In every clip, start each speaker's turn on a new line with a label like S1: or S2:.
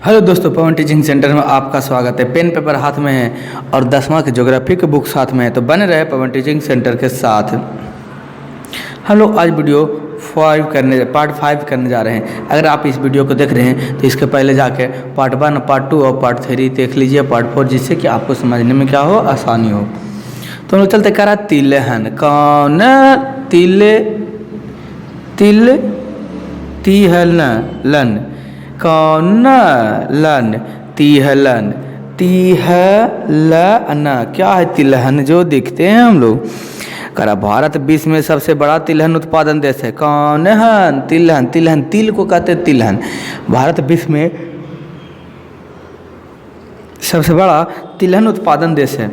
S1: Hello दोस्तों, पवन teaching centre में आपका स्वागत है। पेन पेपर हाथ में है और 10वां की ज्योग्राफी की बुक साथ में है, तो बने रहे पवन टीचिंग सेंटर के साथ। हम लोग आज वीडियो पार्ट 5 करने जा रहे हैं। अगर आप इस वीडियो को देख रहे हैं तो इसके पहले जाके पार्ट 1, पार्ट 2 और पार्ट 3 देख लीजिए, पार्ट 4, जिससे कि आपको समझने में क्या हो, आसानी हो। तो हम लोग चलते करा तिलहन। कौन तिल तिहलन, कौन लन तिहलन, तिहलन क्या है? तिलहन जो देखते हैं हम लोग। करा भारत विश्व में सबसे बड़ा तिलहन उत्पादन देश है। कौन है? तिलहन। तिलहन तिल को कहते हैं तिलहन। भारत विश्व में सबसे बड़ा तिलहन उत्पादन देश है।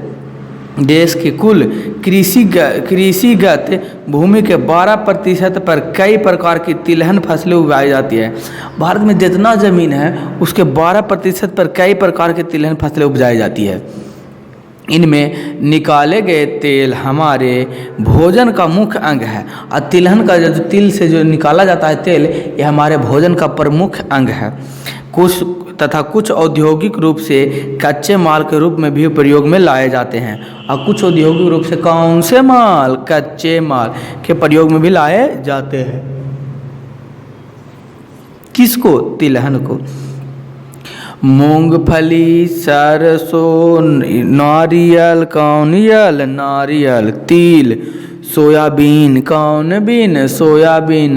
S1: देश की कुल कृषिगत भूमि के 12% पर कई प्रकार की तिलहन फसलें उगाई जाती है। भारत में जितना ज़मीन है उसके 12% पर कई प्रकार की तिलहन फसलें उगाई जाती है। इनमें निकाले गए तेल हमारे भोजन का मुख्य अंग है। और तिलहन का जो तिल से जो निकाला जाता है तेल, यह हमारे भोजन का प्रमुख अंग है। कुछ औद्योगिक रूप से कच्चे माल के रूप में भी प्रयोग में लाए जाते हैं। और कुछ औद्योगिक रूप से कौन से माल? कच्चे माल के प्रयोग में भी लाए जाते हैं। किसको? तिलहन को। मूंगफली, सरसों, नारियल, कौन यल? नारियल। तिल, सोयाबीन, कौन बीन? सोयाबीन।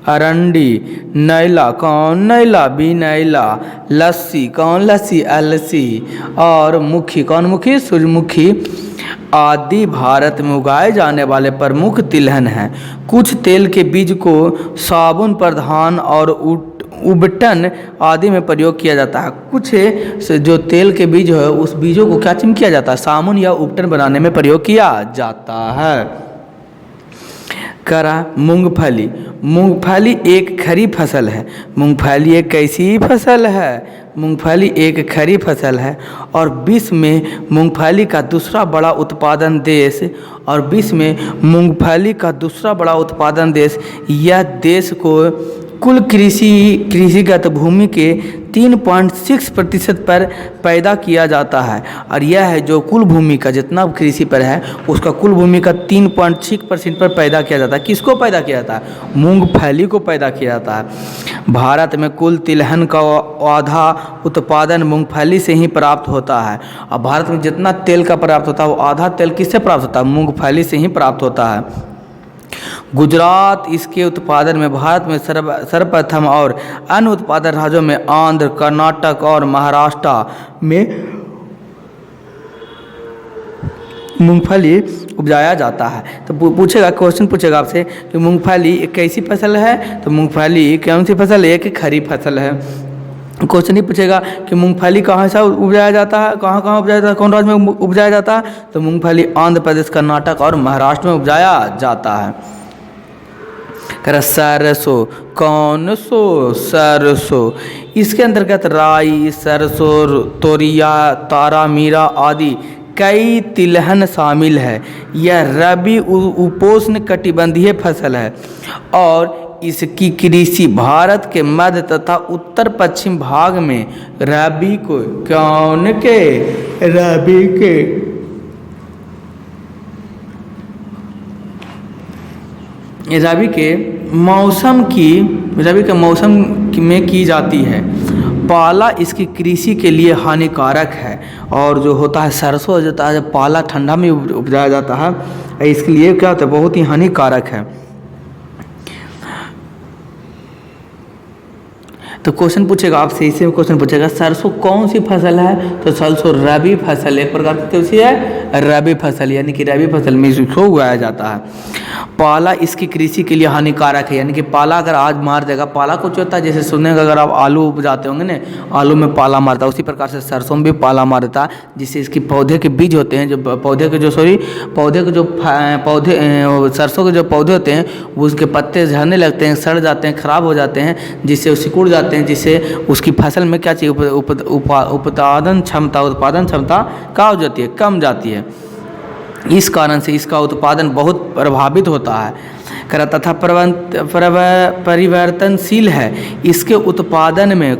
S1: अरंडी, नैला, कौन नैला? बिनैला। लस्सी, कौन लस्सी? अलसी। और मुखी, कौन मुखी? सूरजमुखी आदि भारत में उगाए जाने वाले प्रमुख तिलहन हैं। कुछ तेल के बीज को साबुन, प्रधान और उबटन आदि में प्रयोग किया जाता है। कुछ जो तेल के बीज है उस बीजों को क्या किया जाता है? साबुन या उबटन बनाने में प्रयोग किया जाता है। करा मूंगफली। मूंगफली एक खरी फसल है। मूंगफली एक कैसी फसल है? मूंगफली एक खरी फसल है और विश्व में मूंगफली का दूसरा बड़ा उत्पादन देश यह देश को कुल कृषिगत भूमि के 3.6% पर पैदा किया जाता है। और यह है जो कुल भूमि का जितना कृषि पर है उसका कुल भूमि का 3.6% पर पैदा किया जाता है। किसको पैदा किया जाता है? मूंगफली को पैदा किया जाता है। भारत में कुल तिलहन का आधा उत्पादन मूंगफली से ही प्राप्त होता है। और भारत में जितना तेल का प्राप्त होता है वो आधा तेल किससे प्राप्त होता है? मूंगफली से ही प्राप्त होता है। गुजरात इसके उत्पादन में भारत में सर्वप्रथम और अन्य उत्पादन राज्यों में आंध्र, कर्नाटक और महाराष्ट्र में मूंगफली उपजाया जाता है। तो क्वेश्चन पूछेगा आपसे कि मूंगफली एक कैसी फसल है? तो मूंगफली कौन सी फसल है? एक खरी फसल है। क्वेश्चन ही पूछेगा कि मूंगफली कहाँ से उपजाया जाता है, कहाँ उपजाया जाता है, कौन राज्य में उपजाया जाता है? तो मूंगफली आंध्र प्रदेश, कर्नाटक और महाराष्ट्र में उपजाया जाता है। सरसों, कौन सो? सरसों। इसके अंतर्गत राई, सरसों, तोरिया, तारा मीरा आदि कई तिलहन शामिल है। यह रबी उपोष्ण कटिबंधीय फसल है और इसकी कृषि भारत के मध्य तथा उत्तर पश्चिम भाग में रबी के मौसम में की जाती है। पाला इसकी कृषि के लिए हानिकारक है। और जो होता है सरसों होता है, पाला ठंडा में उपजाया जाता है, इसके लिए क्या होता है? बहुत ही हानिकारक है। तो क्वेश्चन पूछेगा आपसे, इसी में क्वेश्चन पूछेगा सरसों कौन सी फसल है? तो सरसों रबी फसल, एक प्रकार की कैसी है? रबी फसल, यानी कि रबी फसल में इसको उगाया जाता है। पाला इसकी कृषि के लिए हानिकारक है, यानी कि पाला अगर आज मार देगा, पाला कुछ होता है जैसे सुनेगा अगर आप आलू उपजाते होंगे ना, आलू में पाला मारता है, उसी प्रकार से सरसों में भी पाला मार देता है, जिससे इसकी पौधे के बीज होते हैं, सरसों के जो पौधे होते हैं वो उसके पत्ते झड़ने लगते हैं, सड़ जाते हैं, खराब हो जाते हैं, जिससे वो सिकुड़ जाते हैं, जिससे उसकी फसल में क्या चाहिए? उत्पादन क्षमता क्या हो जाती है? कम जाती है। इस कारण से इसका उत्पादन बहुत प्रभावित होता है। तथा परिवर्तनशील है। इसके उत्पादन में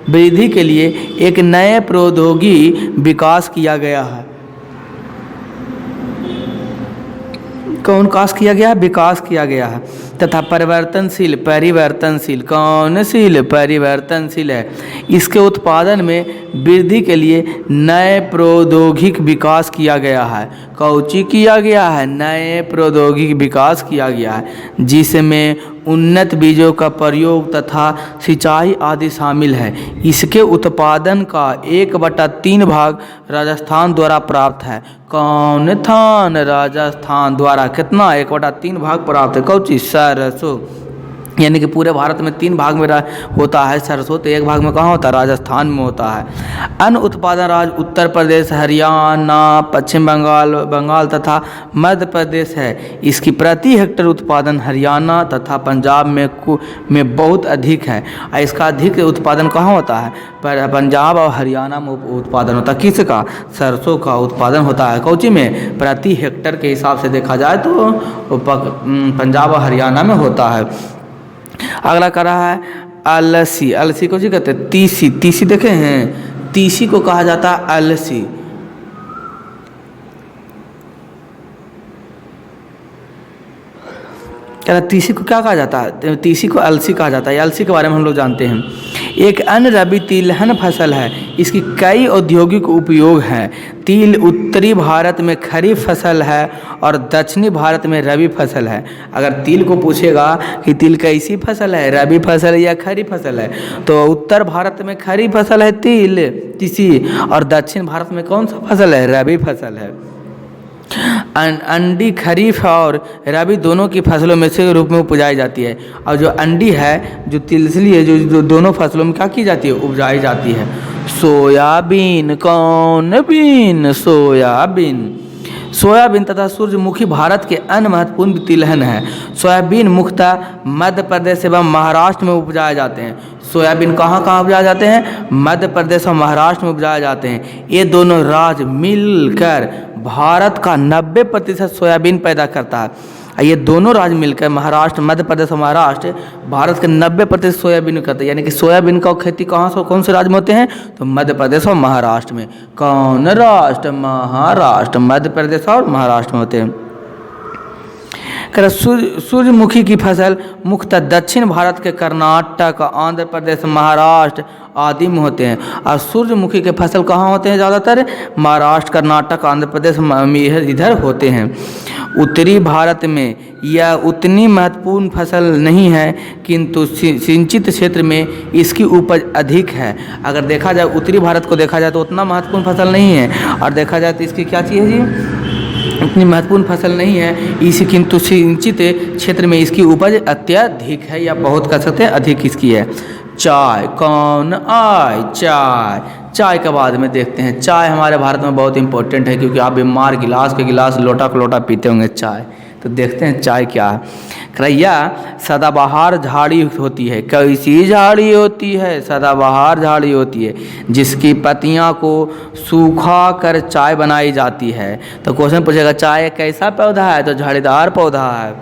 S1: वृद्धि के लिए एक नए प्रौद्योगिकी विकास किया गया है। विकास किया गया है तथा परिवर्तनशील है। इसके उत्पादन में वृद्धि के लिए नए प्रौद्योगिकी विकास किया गया है। नए प्रौद्योगिकी विकास किया गया है जिसमें उन्नत बीजों का प्रयोग तथा सिंचाई आदि शामिल है। इसके उत्पादन का 1/3 भाग राजस्थान द्वारा प्राप्त है। राजस्थान द्वारा कितना 1/3 भाग प्राप्त है? कौची? सरसों। यानी कि पूरे भारत में 3 भाग में होता है सरसों, तो 1 भाग में कहाँ होता है? राजस्थान में होता है। अन्य उत्पादन राज्य उत्तर प्रदेश, हरियाणा, पश्चिम बंगाल तथा मध्य प्रदेश है। इसकी प्रति हेक्टेयर उत्पादन हरियाणा तथा पंजाब में बहुत अधिक है। इसका अधिक उत्पादन कहाँ होता है? पंजाब और हरियाणा में उत्पादन होता है। किसका? सरसों का उत्पादन होता है। कौची में? प्रति हेक्टेयर के हिसाब से देखा जाए तो पंजाब और हरियाणा में होता है। अगला कर रहा है अलसी को जी कहते हैं तीसी देखे हैं? तीसी को कहा जाता है अलसी। तीसी को क्या कहा जाता है? तीसी को अलसी कहा जाता है। अलसी के बारे में हम लोग जानते हैं। एक अन्य रबी तिलहन फसल है। इसकी कई औद्योगिक उपयोग हैं। तिल उत्तरी भारत में खरीफ फसल है और दक्षिणी भारत में रबी फसल है। अगर तिल को पूछेगा कि तिल कैसी फसल है, रबी फसल है या खरीफ फसल है, तो उत्तर भारत में खरीफ फसल है तीसी, और दक्षिण भारत में कौन सा फसल है? रबी फसल है। अंडी खरीफ और रबी दोनों की फसलों में से रूप में उपजाई जाती है। और जो अंडी है, जो तिलसली है, जो दोनों फसलों में क्या की जाती है? उपजाई जाती है। सोयाबीन। कौन बीन? सोयाबीन तथा सूरजमुखी भारत के अन्य महत्वपूर्ण तिलहन है। सोयाबीन मुख्यतः मध्य प्रदेश एवं महाराष्ट्र में उपजाए जाते हैं। सोयाबीन कहाँ उपजाए जाते हैं? मध्य प्रदेश और महाराष्ट्र में उपजाए जाते हैं। ये दोनों राज्य मिलकर भारत का 90% सोयाबीन पैदा करता है। ये दोनों राज्य मिलकर महाराष्ट्र, मध्य प्रदेश और महाराष्ट्र भारत के 90% सोयाबीन करते हैं। यानी कि सोयाबीन का खेती कौन से राज्य में होते हैं? तो मध्य प्रदेश और महाराष्ट्र में। कौन राष्ट्र? महाराष्ट्र। मध्य प्रदेश और महाराष्ट्र में होते हैं। सूरजमुखी की फसल मुख्यतः दक्षिण भारत के कर्नाटक, आंध्र प्रदेश, महाराष्ट्र आदि में होते हैं। और सूरजमुखी के फसल कहाँ होते हैं? ज़्यादातर महाराष्ट्र, कर्नाटक, आंध्र प्रदेश इधर होते हैं। उत्तरी भारत में यह उतनी महत्वपूर्ण फसल नहीं है, किंतु सिंचित क्षेत्र में इसकी उपज अधिक है। अगर देखा जाए उत्तरी भारत को देखा जाए तो उतना महत्वपूर्ण फसल नहीं है, और देखा जाए तो इसकी क्या चीज़ है जी? इतनी महत्वपूर्ण फसल नहीं है इसी, किंतु सिंचित क्षेत्र में इसकी उपज अत्यधिक है, या बहुत कह सकते हैं अधिक इसकी है। चाय। कौन? चाय के बाद में देखते हैं। चाय हमारे भारत में बहुत इंपॉर्टेंट है, क्योंकि आप बीमार गिलास के गिलास लोटा पीते होंगे चाय। तो देखते हैं चाय क्या है। करैया सदाबहार झाड़ी होती है। कैसी झाड़ी होती है? सदाबहार झाड़ी होती है, जिसकी पत्तियां को सूखा कर चाय बनाई जाती है। तो क्वेश्चन पूछेगा चाय कैसा पौधा है? तो झाड़ीदार पौधा है।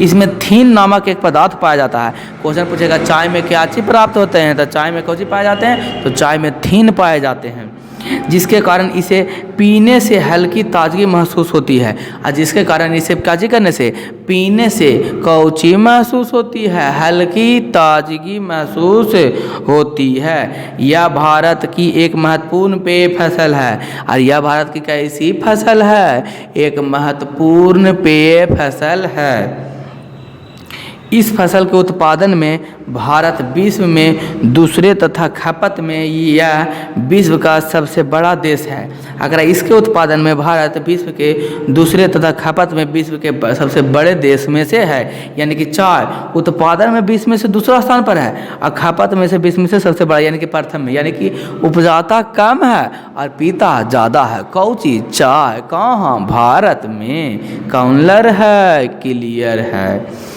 S1: इसमें थीन नामक एक पदार्थ पाया जाता है। क्वेश्चन पूछेगा चाय में क्या चीज प्राप्त होते हैं? तो चाय में कौन चीज पाए जाते हैं? तो चाय में थीन पाए जाते हैं, जिसके कारण इसे पीने से हल्की ताजगी महसूस होती है। और जिसके कारण इसे काजी करने से, पीने से कौची महसूस होती है? हल्की ताजगी महसूस होती है। यह भारत की एक महत्वपूर्ण पेय फसल है। और यह भारत की कैसी फसल है? एक महत्वपूर्ण पेय फसल है। इस फसल के उत्पादन में भारत विश्व में दूसरे तथा खपत में यह विश्व का सबसे बड़ा देश है। अगर इसके उत्पादन में भारत विश्व के दूसरे तथा खपत में विश्व के सबसे बड़े देश में से है। यानी कि चाय उत्पादन में विश्व में से दूसरा स्थान पर है, और खपत में से विश्व में से सबसे बड़ा यानी कि प्रथम में। यानी कि उपजाता कम है और पीता ज़्यादा है। कौन चीज? चाय। कहाँ? भारत में। कौनलर है? क्लियर है।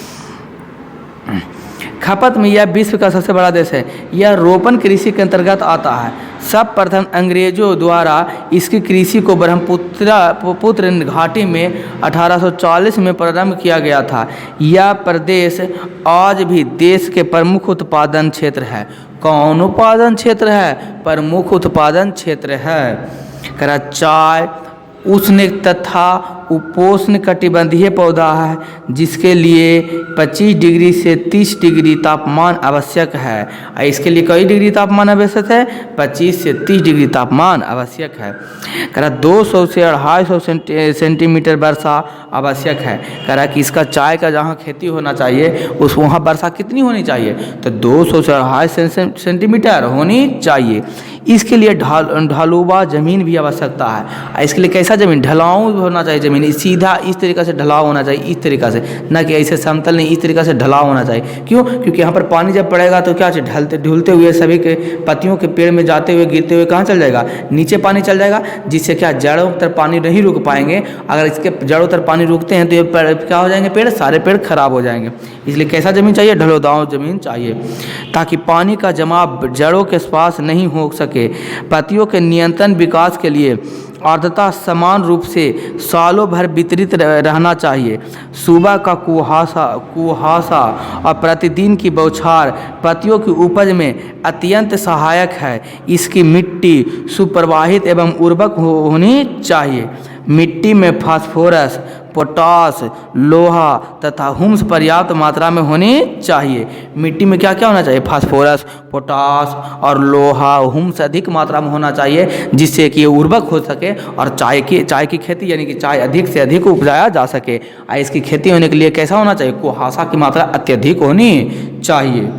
S1: खपत में यह विश्व का सबसे बड़ा देश है। यह रोपण कृषि के अंतर्गत आता है। सर्वप्रथम अंग्रेजों द्वारा इसकी कृषि को ब्रह्मपुत्र घाटी में 1840 में प्रारंभ किया गया था। यह प्रदेश आज भी देश के प्रमुख उत्पादन क्षेत्र है। कौन उत्पादन क्षेत्र है? प्रमुख उत्पादन क्षेत्र है। करा चाय उष्ण तथा उपोष्ण कटिबंधीय पौधा है, जिसके लिए 25 डिग्री से 30 डिग्री तापमान आवश्यक है। इसके लिए कई डिग्री तापमान आवश्यक है? 25 से 30 डिग्री तापमान आवश्यक है। करा 200 से 250 सेंटीमीटर वर्षा आवश्यक है। करा कि इसका चाय का जहाँ खेती होना चाहिए उस वहाँ वर्षा कितनी होनी चाहिए? तो 200 से 250 सेंटीमीटर होनी चाहिए। इसके लिए ढालुवा ज़मीन भी आवश्यकता है। इसके लिए कैसा ज़मीन? ढलाऊ होना चाहिए ज़मीन, सीधा इस तरीक़े से ढलाव होना चाहिए, इस तरीक़े से, ना कि ऐसे समतल नहीं, इस तरीक़े से ढलाव होना चाहिए। क्यों? क्योंकि यहाँ पर पानी जब पड़ेगा तो क्या ढलते हुए सभी के पत्तियों के पेड़ में जाते हुए गिरते हुए कहाँ चल जाएगा? नीचे पानी चल जाएगा, जिससे क्या जड़ों तक पानी नहीं रुक पाएंगे। अगर इसके जड़ों तक पानी रुकते हैं तो ये क्या हो जाएंगे? पेड़, सारे पेड़ खराब हो जाएंगे। इसलिए कैसा ज़मीन चाहिए? ढलौदार ज़मीन चाहिए, ताकि पानी का जमाव जड़ों के पास नहीं हो सके। पत्तियों के नियंत्रण विकास के लिए आर्द्रता समान रूप से सालों भर वितरित रहना चाहिए। सुबह का कुहासा और प्रतिदिन की बौछार पत्तियों की उपज में अत्यंत सहायक है। इसकी मिट्टी सुप्रवाहित एवं उर्वरक होनी चाहिए। मिट्टी में फास्फोरस, पोटास, लोहा तथा हुम्स पर्याप्त मात्रा में होनी चाहिए। मिट्टी में क्या क्या होना चाहिए? फास्फोरस, पोटास और लोहा, हुम्स अधिक मात्रा में होना चाहिए, जिससे कि ये उर्वरक हो सके और चाय की खेती यानी कि चाय अधिक से अधिक उपजाया जा सके। और इसकी खेती होने के लिए कैसा होना चाहिए? कुहासा की मात्रा अत्यधिक होनी चाहिए।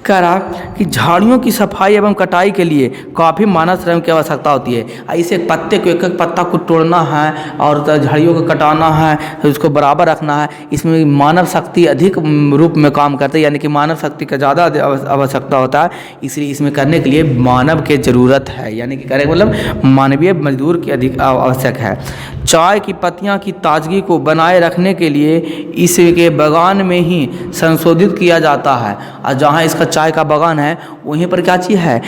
S1: करा कि झाड़ियों की सफाई एवं कटाई के लिए काफ़ी मानव श्रम की आवश्यकता होती है। इसे पत्ते को एक एक पत्ता को तोड़ना है और झाड़ियों को कटाना है, उसको बराबर रखना है। इसमें मानव शक्ति अधिक रूप में काम करते हैं, यानी कि मानव शक्ति का ज़्यादा आवश्यकता होता है। इसलिए इसमें करने के लिए मानव की ज़रूरत है, यानी कि करे मतलब मानवीय मजदूर की अधिक आवश्यक है। चाय की पत्तियां की ताजगी को बनाए रखने के लिए इसके बागान में ही संशोधित किया जाता है। और जहाँ इसका चाय का बागान है वहीं पर क्या चीज़ है?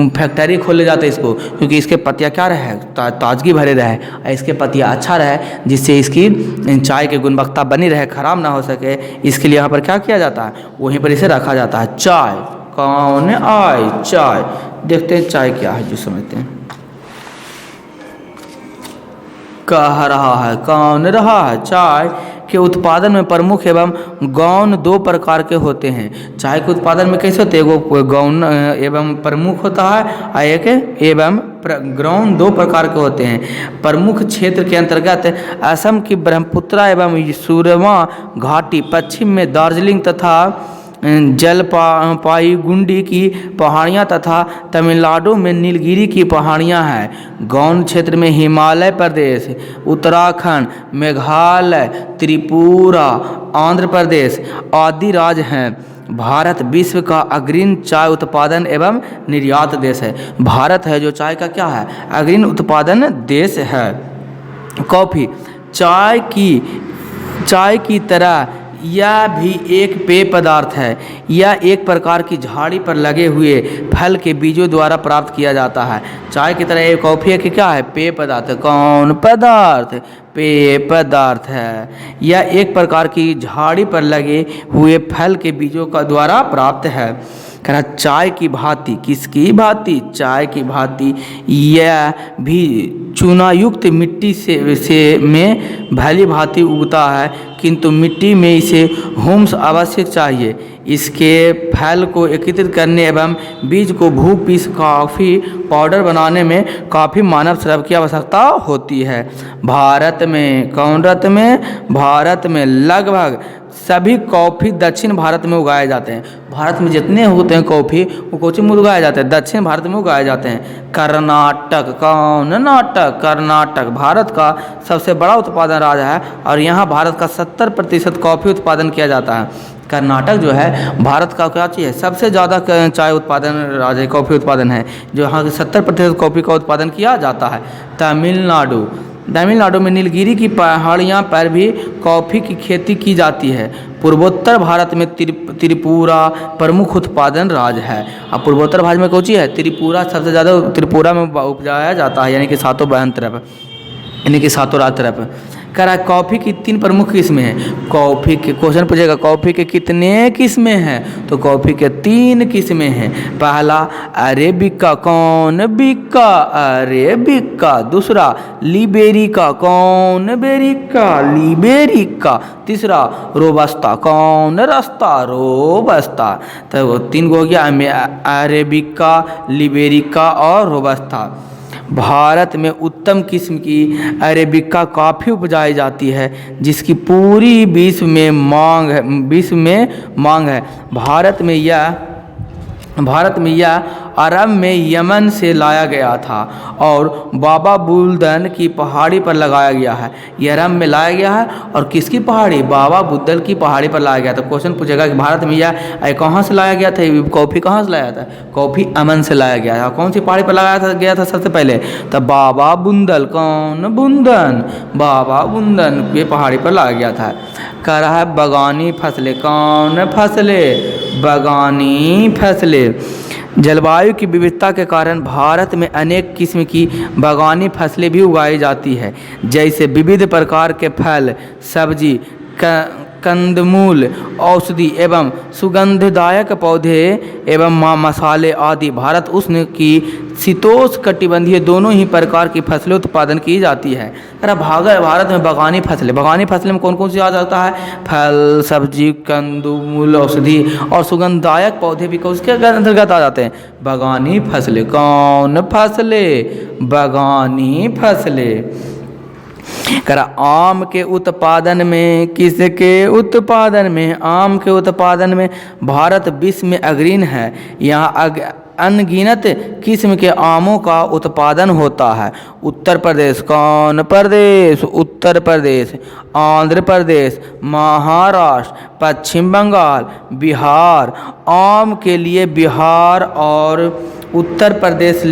S1: फैक्ट्री खोले जाते हैं इसको, क्योंकि इसके पत्तियाँ क्या रहे? ताजगी भरे रहे और इसके पत्तियाँ अच्छा रहे, जिससे इसकी चाय की गुणवत्ता बनी रहे, ख़राब ना हो सके। इसके लिए यहाँ पर क्या किया जाता है? वहीं पर इसे रखा जाता है। चाय कौन आए? चाय देखते हैं चाय क्या है जो समझते हैं। कह रहा है, कौन रहा है? चाय के उत्पादन में प्रमुख एवं गौण दो प्रकार के होते हैं। चाय के उत्पादन में कैसे होते हैं? वो गौण एवं प्रमुख होता है और एक एवं गौण दो प्रकार के होते हैं। प्रमुख क्षेत्र के अंतर्गत असम की ब्रह्मपुत्र एवं सुरमा घाटी, पश्चिम में दार्जिलिंग तथा जलपाईगुड़ी की पहाड़ियाँ तथा तमिलनाडु में नीलगिरी की पहाड़ियाँ हैं। गौण क्षेत्र में हिमालय प्रदेश, उत्तराखंड, मेघालय, त्रिपुरा, आंध्र प्रदेश आदि राज्य हैं। भारत विश्व का अग्रणी चाय उत्पादन एवं निर्यात देश है। भारत है जो चाय का क्या है? अग्रणी उत्पादन देश है। कॉफ़ी चाय की तरह यह भी एक पेय पदार्थ है। यह एक प्रकार की झाड़ी पर लगे हुए फल के बीजों द्वारा प्राप्त किया जाता है। चाय की तरह एक कॉफ़ी है कि क्या है? पेय पदार्थ। कौन पदार्थ? पेय पदार्थ है। यह एक प्रकार की झाड़ी पर लगे हुए फल के बीजों का द्वारा प्राप्त है। कहना चाय की भांति, किसकी भांति? चाय की भांति यह भी चूनायुक्त मिट्टी से में भली भांति उगता है, किंतु मिट्टी में इसे हुम्स आवश्यक चाहिए। इसके फल को एकत्रित करने एवं बीज को पीस कॉफ़ी पाउडर बनाने में काफ़ी मानव श्रम की आवश्यकता होती है। भारत में कौन राज्य में? भारत में लगभग सभी कॉफ़ी दक्षिण भारत में उगाए जाते हैं। भारत में जितने होते हैं कॉफ़ी वो कोची में उगाए जाते हैं? दक्षिण भारत में उगाए जाते हैं। कर्नाटक कौन? नाटक। कर्नाटक भारत का सबसे बड़ा उत्पादन राज्य है और यहाँ भारत का 70% कॉफ़ी उत्पादन किया जाता है। कर्नाटक जो है भारत का क्या चीज़ है? सबसे ज़्यादा चाय उत्पादन राज्य, कॉफ़ी उत्पादन है, जो यहाँ 70% कॉफ़ी का उत्पादन किया जाता है। तमिलनाडु तमिलनाडु में नीलगिरी की पहाड़ियाँ पर भी कॉफ़ी की खेती की जाती है। पूर्वोत्तर भारत में त्रिपुरा प्रमुख उत्पादन राज्य है। अब पूर्वोत्तर भारत में कौन सी है? त्रिपुरा सबसे ज़्यादा त्रिपुरा में उपजाया जाता है, यानी कि सातों बहन तरफ, यानी कि सातों रात तरफ। कह रहा है कॉफ़ी की 3 प्रमुख किस्में हैं। कॉफ़ी के क्वेश्चन पूछेगा कॉफ़ी के कितने किस्में हैं, तो कॉफ़ी के 3 किस्में हैं। पहला अरेबिका, कौन बिका, अरेबिका। दूसरा लिबेरिका, कौन बेरिका, लिबेरिका। तीसरा रोबस्ता, कौन रस्ता, रोबस्ता। तो वो 3 हो गया, अरेबिका, लिबेरिका और रोबस्ता। भारत में उत्तम किस्म की अरेबिका कॉफ़ी उपजाई जाती है, जिसकी पूरी विश्व में मांग है। भारत में यह अरब में यमन से लाया गया था और बाबा बुदन की पहाड़ी पर लगाया गया है। यह अरब में लाया गया है और किसकी पहाड़ी? बाबा बुदन की पहाड़ी पर लाया गया था। क्वेश्चन पूछेगा कि भारत में यह कहाँ से लाया गया था, कॉफ़ी कहाँ से लाया था? कॉफ़ी अमन से लाया गया था। कौन सी पहाड़ी पर लगाया गया था सबसे पहले? तो बाबा बुंदल, कौन बुंदन, बाबा बुंदन की पहाड़ी पर लाया गया था। कह रहा है बगानी फसलें, कौन फसलें? बगानी फसलें। जलवायु की विविधता के कारण भारत में अनेक किस्म की बागानी फसलें भी उगाई जाती है, जैसे विविध प्रकार के फल, सब्जी, कंदमूल, औषधि एवं सुगंधदायक पौधे एवं मसाले आदि। भारत उष्ण की शीतोष्ण कटिबंधीय दोनों ही प्रकार की फसलें उत्पादन की जाती है। भारत में बागानी फसलें में कौन कौन सी आ जाता है? फल, सब्जी, कंदमूल, औषधि और सुगंधदायक पौधे भी उसके अंतर्गत आ जाते हैं। बागानी फसलें, कौन फसलें? बागानी फसलें। करा आम के उत्पादन में, किसके उत्पादन में? आम के उत्पादन में भारत विश्व में अग्रणी है। यहाँ अनगिनत किस्म के आमों का उत्पादन होता है। उत्तर प्रदेश, कौन प्रदेश? उत्तर प्रदेश, आंध्र प्रदेश, महाराष्ट्र, पश्चिम बंगाल, बिहार। आम के लिए बिहार और उत्तर प्रदेश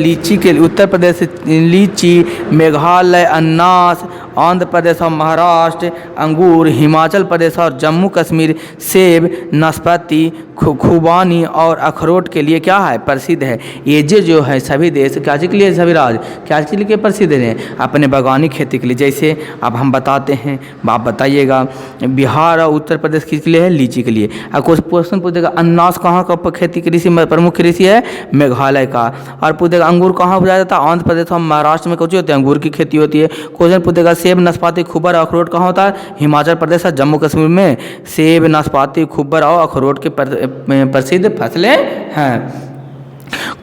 S1: लीची, मेघालय अनानास, आंध्र प्रदेश और महाराष्ट्र अंगूर, हिमाचल प्रदेश और जम्मू कश्मीर सेब, नाशपाती, खुबानी और अखरोट के लिए क्या है? प्रसिद्ध है। ये जो है सभी देश क्या के लिए, सभी राज्य क्या के लिए प्रसिद्ध हैं? अपने बागानी खेती के लिए। जैसे अब हम बताते हैं, आप बताइएगा। बिहार और उत्तर प्रदेश किसके लिए है? लीची के लिए। अब कुछ क्वेश्चन पूछेगा अनानास कहाँ का खेती कृषि में प्रमुख कृषि है? मेघालय का। और पूछेगा अंगूर कहाँ उपजाया जाता है? आंध्र प्रदेश और महाराष्ट्र में कुछ होते हैं, अंगूर की खेती होती है। क्वेश्चन पूछेगा सेब, नाशपाती, खुबर और अखरोट कहाँ होता है? हिमाचल प्रदेश और जम्मू कश्मीर में सेब, नाशपाती, खुबर और अखरोट के प्रसिद्ध फसलें हैं।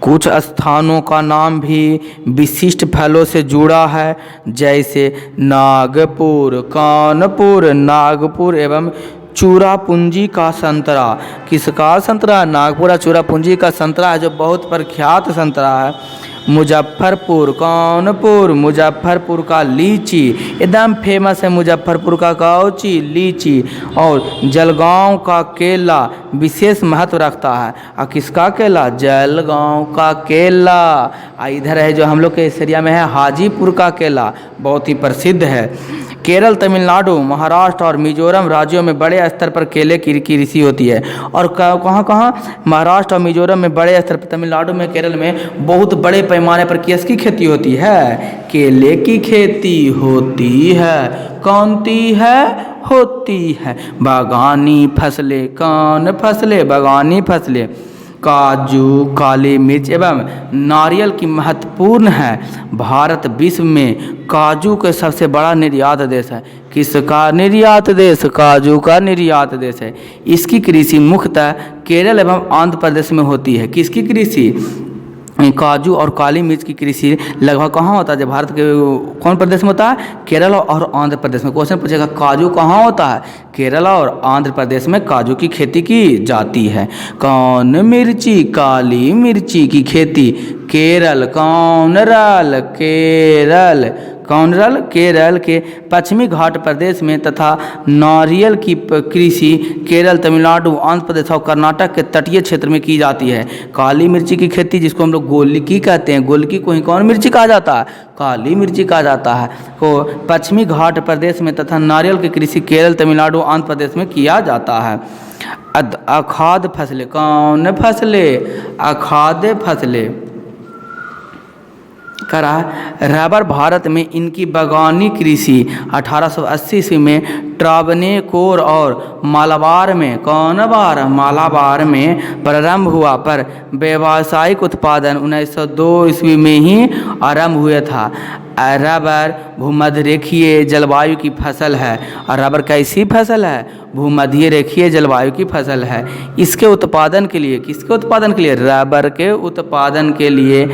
S1: कुछ स्थानों का नाम भी विशिष्ट फलों से जुड़ा है, जैसे नागपुर, कानपुर, नागपुर एवं चूरापुंजी का संतरा। किसका संतरा? नागपुर और चूरापुंजी का संतरा है, जो बहुत प्रख्यात संतरा है। मुजफ्फरपुर, कानपुर, मुजफ्फरपुर का लीची एकदम फेमस है। मुजफ्फरपुर का कौची? लीची। और जलगांव का केला विशेष महत्व रखता है। और किसका केला? जलगांव का केला। इधर है जो हम लोग के इस एरिया में है हाजीपुर का केला, बहुत ही प्रसिद्ध है। केरल, तमिलनाडु, महाराष्ट्र और मिजोरम राज्यों में बड़े स्तर पर केले की कृषि होती है। और कहाँ? महाराष्ट्र और मिजोरम में बड़े स्तर पर, तमिलनाडु में, केरल में बहुत बड़े पैमाने पर किसकी खेती होती है? केले की खेती होती है। कौन सी है? होती है बागानी फसलें। कौन फसलें? बागानी फसलें। काजू, काली मिर्च एवं नारियल की महत्वपूर्ण है। भारत विश्व में काजू का सबसे बड़ा निर्यात देश है। किसका निर्यात देश? काजू का निर्यात देश है। इसकी कृषि मुख्यतः केरल एवं आंध्र प्रदेश में होती है। किसकी कृषि? काजू और काली मिर्च की कृषि लगभग कहाँ होता है? जब भारत के कौन प्रदेश में होता है? केरल और आंध्र प्रदेश में। क्वेश्चन पूछेगा काजू कहाँ होता है? केरल और आंध्र प्रदेश में काजू की खेती की जाती है। कौन मिर्ची? काली मिर्ची की खेती केरल, कौन रल? केरल केरल के पश्चिमी घाट प्रदेश में तथा नारियल की कृषि केरल, तमिलनाडु, आंध्र प्रदेश और कर्नाटक के तटीय क्षेत्र में की जाती है। काली मिर्ची की खेती, जिसको हम लोग गोलकी कहते हैं, गोलकी को ही कौन मिर्ची कहा जाता है? काली मिर्ची कहा जाता है, को पश्चिमी घाट प्रदेश में तथा नारियल की कृषि केरल, तमिलनाडु, आंध्र प्रदेश में किया जाता है। अखाद्य फसलें, कौन फसलें? अखाद्य फसलें करा रबर। भारत में इनकी बागानी कृषि 1880 ईस्वी में ट्रावणकोर और मालाबार में, कौन बार? मालाबार में प्रारंभ हुआ, पर व्यावसायिक उत्पादन 1902 ईस्वी में ही आरंभ हुआ था। रबर भूमध्य रेखीय जलवायु की फसल है। और रबर कैसी फसल है? भूमध्य रेखीय जलवायु की फसल है। इसके उत्पादन के लिए, किसके उत्पादन के लिए? रबर के उत्पादन के लिए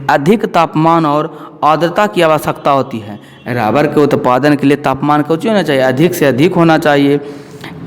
S1: अधिक तापमान और आर्द्रता की आवश्यकता होती है। रबर के उत्पादन के लिए तापमान कुछ होना चाहिए, अधिक से अधिक होना चाहिए।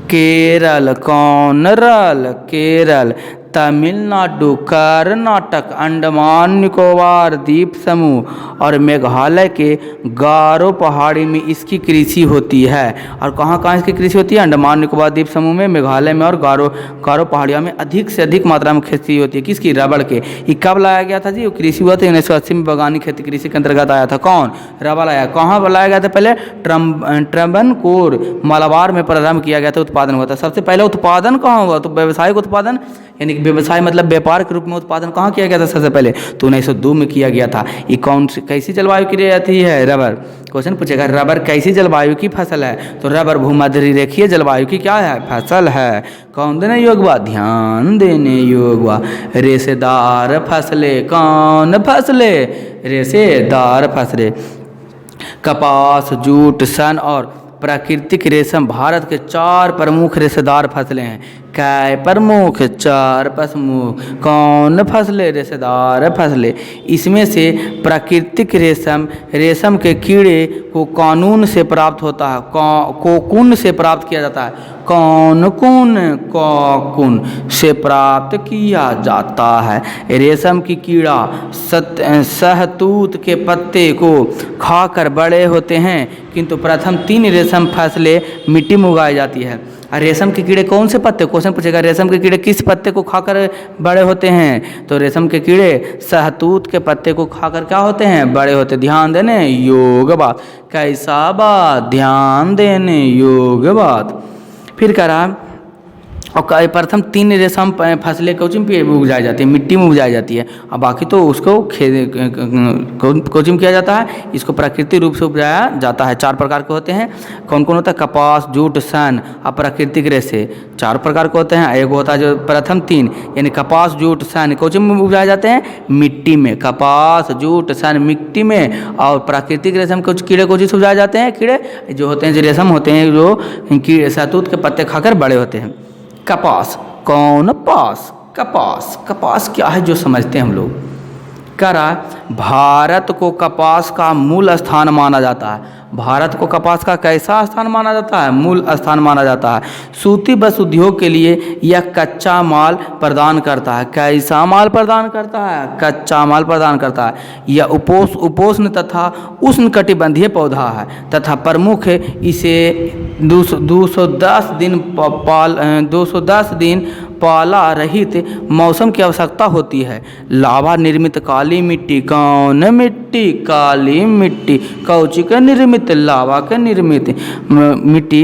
S1: केरल, कौन रल? केरल, तमिलनाडु, कर्नाटक, अंडमान निकोबार द्वीप समूह और मेघालय के गारो पहाड़ी में इसकी कृषि होती है। और कहाँ कहाँ इसकी कृषि होती है? अंडमान निकोबार द्वीप समूह में, मेघालय में और गारो पहाड़ियों में अधिक से अधिक मात्रा में खेती होती है। किसकी? रबड़ के। ये कब लाया गया था जी? वो कृषि हुआ था 1980 में, बागानी खेती कृषि के अंतर्गत आया था। कौन? रबड़ आया। कहाँ लाया गया था? पहले ट्रावणकोर, मालाबार में प्रारंभ किया गया था, उत्पादन हुआ था। सबसे पहले उत्पादन कहाँ हुआ? तो व्यावसायिक उत्पादन, यानी व्यवसाय मतलब व्यापार के रूप में उत्पादन कहाँ किया गया था सबसे पहले? तो 1902 में किया गया था। ये कौन सी कैसी जलवायु की रहती है? रबर। क्वेश्चन पूछेगा रबर कैसी जलवायु की फसल है? तो रबर भूमध्य रेखीय जलवायु की क्या है? फसल है। कौन देने योग्य बा? ध्यान देने योग्य बा। रेशेदार फसलें, कौन फसलें? रेशेदार फसलें। कपास, जूट, सन और प्राकृतिक रेशम भारत के 4 प्रमुख रेशेदार फसलें हैं। कै प्रमुख? 4 प्रमुख। कौन फसलें? रेशेदार फसलें। इसमें से प्राकृतिक रेशम के कीड़े को कानून से प्राप्त होता है, कोकून से प्राप्त किया जाता है। कौन कून? कोकून से प्राप्त किया जाता है। रेशम की कीड़ा शहतूत के पत्ते को खाकर बड़े होते हैं, किंतु प्रथम 3 रेशम फसलें मिट्टी में उगाई जाती है। रेशम के कीड़े कौन से पत्ते? क्वेश्चन पूछेगा रेशम के कीड़े किस पत्ते को खाकर बड़े होते हैं? तो रेशम के कीड़े शहतूत के पत्ते को खाकर क्या होते हैं? बड़े होते। ध्यान देने योग्य बात। कैसा बात? ध्यान देने योग्य बात। फिर करा और प्रथम 3 रेशम फसलें कोचिंग पे उगाई जाती है, मिट्टी में उगाई जाती है, और बाकी तो उसको कोचिंग किया जाता है। इसको प्राकृतिक रूप से उगाया जाता है। 4 प्रकार के होते हैं। कौन कौन होता है? कपास, जूट, सन और प्राकृतिक रेशे। 4 प्रकार के होते हैं। एक होता है जो प्रथम 3, यानी कपास, जूट, सन कोचिंग में उगाए जाते हैं मिट्टी में। कपास, जूट, सन मिट्टी में, और प्राकृतिक रेशम कुछ कीड़े कोचिंग से उगाए जाते हैं। कीड़े जो होते हैं, जो रेशम होते हैं, जो शहतूत के पत्ते खाकर बड़े होते हैं। कपास, कौन पास? कपास। कपास क्या है जो समझते हैं हम लोग? करा भारत को कपास का मूल स्थान माना जाता है। भारत को कपास का कैसा स्थान माना जाता है? मूल स्थान माना जाता है। सूती वस्त्र उद्योग के लिए यह कच्चा माल प्रदान करता है। कैसा माल प्रदान करता है? कच्चा माल प्रदान करता है। यह उपोष्ण तथा उष्णकटिबंधीय पौधा है तथा प्रमुख इसे 210 दिन पाला रहित मौसम की आवश्यकता होती है। लावा निर्मित काली मिट्टी, कौन मिट्टी? काली मिट्टी। कौची का निर्मित? लावा का निर्मित मिट्टी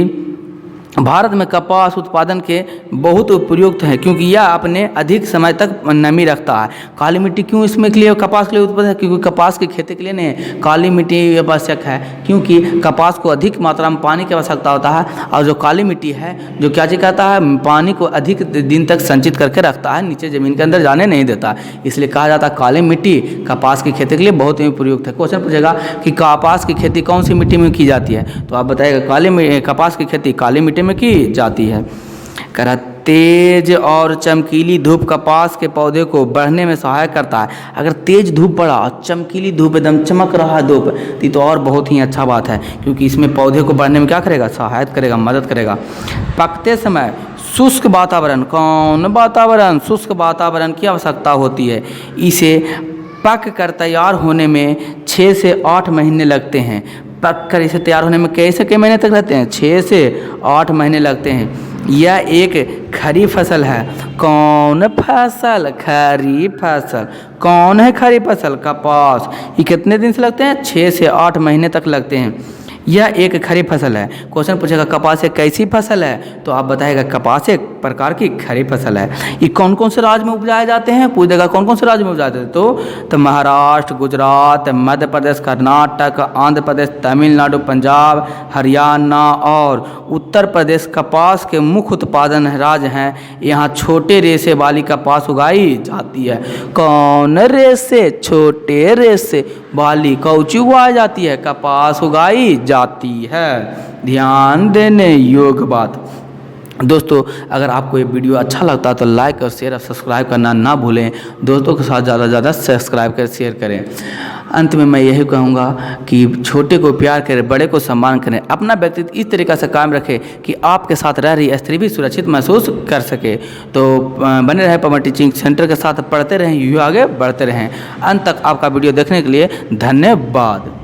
S1: भारत में कपास उत्पादन के बहुत उपयुक्त है, क्योंकि यह अपने अधिक समय तक नमी रखता है। काली मिट्टी क्यों इसमें के लिए, कपास के लिए उत्पादन है? क्योंकि कपास की खेती के लिए नहीं, काली मिट्टी आवश्यक है, क्योंकि कपास को अधिक मात्रा में पानी की आवश्यकता होता है। और जो काली मिट्टी है जो क्या चीज़ कहता है? पानी को अधिक दिन तक संचित करके रखता है, नीचे ज़मीन के अंदर जाने नहीं देता, इसलिए कहा जाता है काली मिट्टी कपास की खेती के लिए बहुत ही उपयुक्त है। क्वेश्चन पूछेगा कि कपास की खेती कौन सी मिट्टी में की जाती है? तो आप बताइएगा कपास की खेती काली मिट्टी में की जाती है। करा तेज और चमकीली धूप कपास के पौधे को बढ़ने में सहायक करता है। अगर तेज धूप पड़ा और चमकीली धूप, एकदम चमक रहा है धूप, तो और बहुत ही अच्छा बात है, क्योंकि इसमें पौधे को बढ़ने में क्या करेगा? सहायता करेगा, मदद करेगा। पकते समय शुष्क वातावरण, कौन वातावरण? शुष्क वातावरण की आवश्यकता होती है। इसे पक कर तैयार होने में 6 6 से 8 महीने लगते हैं। पककर इसे तैयार होने में कैसे कई महीने तक रहते हैं? 6 से 8 महीने लगते हैं। यह एक खरीफ फसल है। कौन फसल? खरीफ फसल। कौन है खरीफ फसल? कपास। ये कितने दिन से लगते हैं? 6 से 8 महीने तक लगते हैं। यह एक खरीफ फसल है। क्वेश्चन पूछेगा कपास एक कैसी फसल है, तो आप बताएगा कपास एक प्रकार की खरीफ फसल है। ये कौन कौन से राज्य में उपजाए जाते हैं? पूछ देगा कौन कौन से राज्य में उपजाए जाते हैं, तो महाराष्ट्र, गुजरात, मध्य प्रदेश, कर्नाटक, आंध्र प्रदेश, तमिलनाडु, पंजाब, हरियाणा और उत्तर प्रदेश कपास के मुख्य उत्पादन राज्य हैं। यहाँ छोटे रेशे वाली कपास उगाई जाती है। कौन रेशे? छोटे रेशे वाली कौची उगाई जाती है? कपास उगाई जाती है। ध्यान देने योग्य बात। दोस्तों, अगर आपको ये वीडियो अच्छा लगता है तो लाइक और शेयर और सब्सक्राइब करना ना भूलें। दोस्तों के साथ ज़्यादा से ज़्यादा सब्सक्राइब कर शेयर करें। अंत में मैं यही कहूँगा कि छोटे को प्यार करें, बड़े को सम्मान करें, अपना व्यक्तित्व इस तरीक़े से कायम रखें कि आपके साथ रह रही स्त्री भी सुरक्षित महसूस कर सके। तो बने रहे पवन टीचिंग सेंटर के साथ, पढ़ते रहें, यूँ आगे बढ़ते रहें। अंत तक आपका वीडियो देखने के लिए धन्यवाद।